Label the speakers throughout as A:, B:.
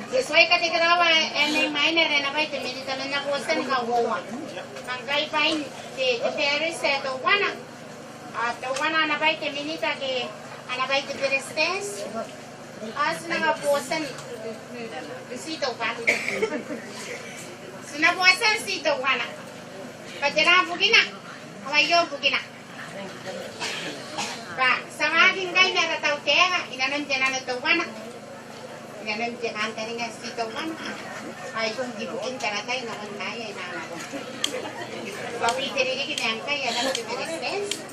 A: Sesuai kategori may minor na ba ito minita na nakuwasan ka huwa. Ang gaypain di Paris ito wana. At wana na ba ito minita ki ana ba ito resistance. As na nakuwasan sito pa. Sinabuwasan sito wana. Pagkira bugina. Kawayo bugina. Ba, sa maging kay narataw kaya, inanandyan na ito wana. Inanandyan ang taringa sito wana. Ay, kung gibukin ka na tayo, naman kaya, inanabon. Pagpitirin ang kaya, alam ko resistance.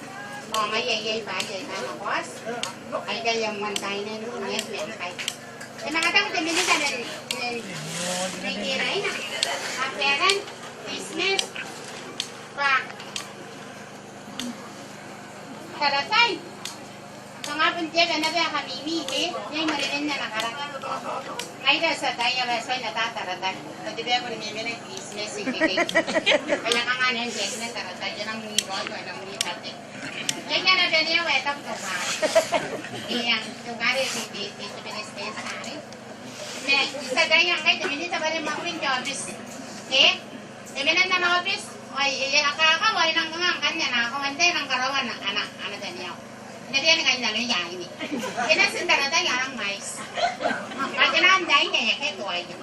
A: O, mayayay pa, ayay ka na, boss. Ay, kaya man tayo na nun, yes, may kay. Eh, mga tao, timili ka na, may kiray na. Aperan, business, pa, karatay. Mga puntiya ka na ba kami imiti, yung marinig na nakarang. Ngayon sa tayo ba sa'yo natataratay. Pati ba ako namimili ng business, kaya ka nga na yung check na taratay. Yan ang munigon ko, ang munipati. Yan nga na ba niya, wetap ko pa. Iyang, yung gari, dito pinistes sa akin. Isa ganyan kayo, tumindi sa bali makuling ka office. Eh, iminan na na office. Ay, akakaway ng mga kanya na ako, hindi ng karawan ng anak, ano din niya. Hindi yan kayo nalayain ini. Kinasinda na tayo ang mais. Pag inaanday niya, kaya tuway niya.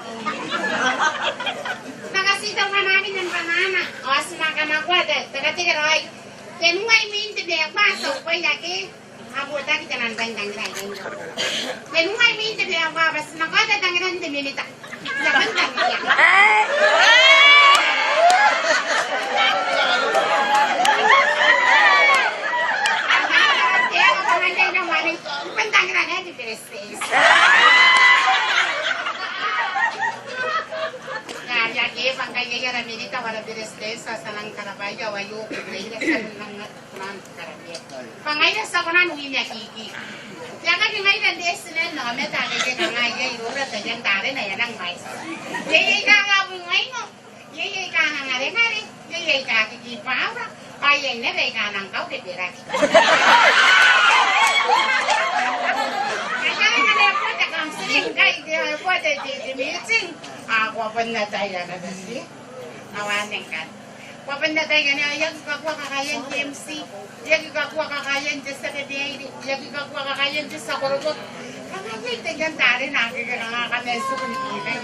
A: Nakasitaw ka namin ng panana. O, asumakamakwa, taga-tigaroy. Tenungay minti biyak pasok, pwede aki. Abuta kita ng tanggang-tanggang. Tenungay minti biyak babas, nakatatangan ng minita. Laban-tanggang. Pangkaya minita wala birestes sa sanang karabayo ayo kugrela sa nang kunan karabya. Pangaya sa kunan winya kiki. Jaga ngay na des na no meta ke ngaya yura ta jang tare na yanang mais. Ye ka nga ngay mo. Ye ka nga ngare ngare. Ye ka kiki paura. Ay ne be ka nang kau de pira. Kaya nga na po ta kam sing kai de po de meeting. Ako na tayo na dasi. Awanin ka. Papanda tayo na ayag kakwa kakayan GMC. Yag kakwa kakayan sa KDI. Yag kakwa kakayan sa Korobot. Kamay tayo tari na nga kaneso kung kita.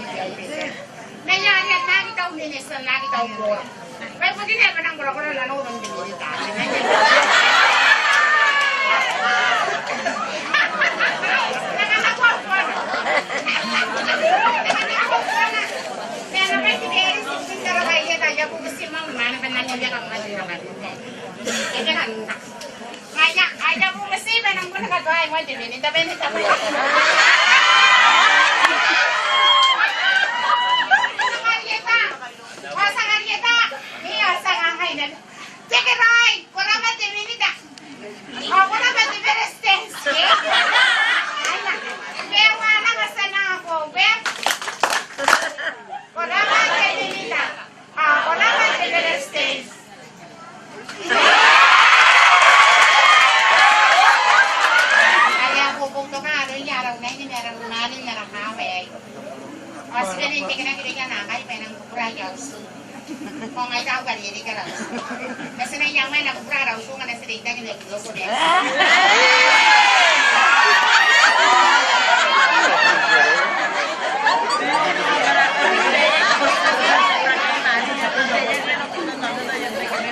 A: Nangyari at nakita ang minister, nakita ang board. Kaya pag hindi pa ng bura-bura na nung dinilita. Kaya po masiba nang muna kagawin mo din. Ito ba nito? Sa karyeta! Iya, sa kakainan. Sige, Roy! Kura ba din minita? O, kura ba din resistance? Ay, pero wala ka sana ako. Kura ba din minita? O, kura ba din resistance? Sige, hindi ka na nakay, may nang kukurayos. Kung ay tao ka, hindi ka raw. Kasi na yung may nakukuraw, kung nga nasa data, hindi ko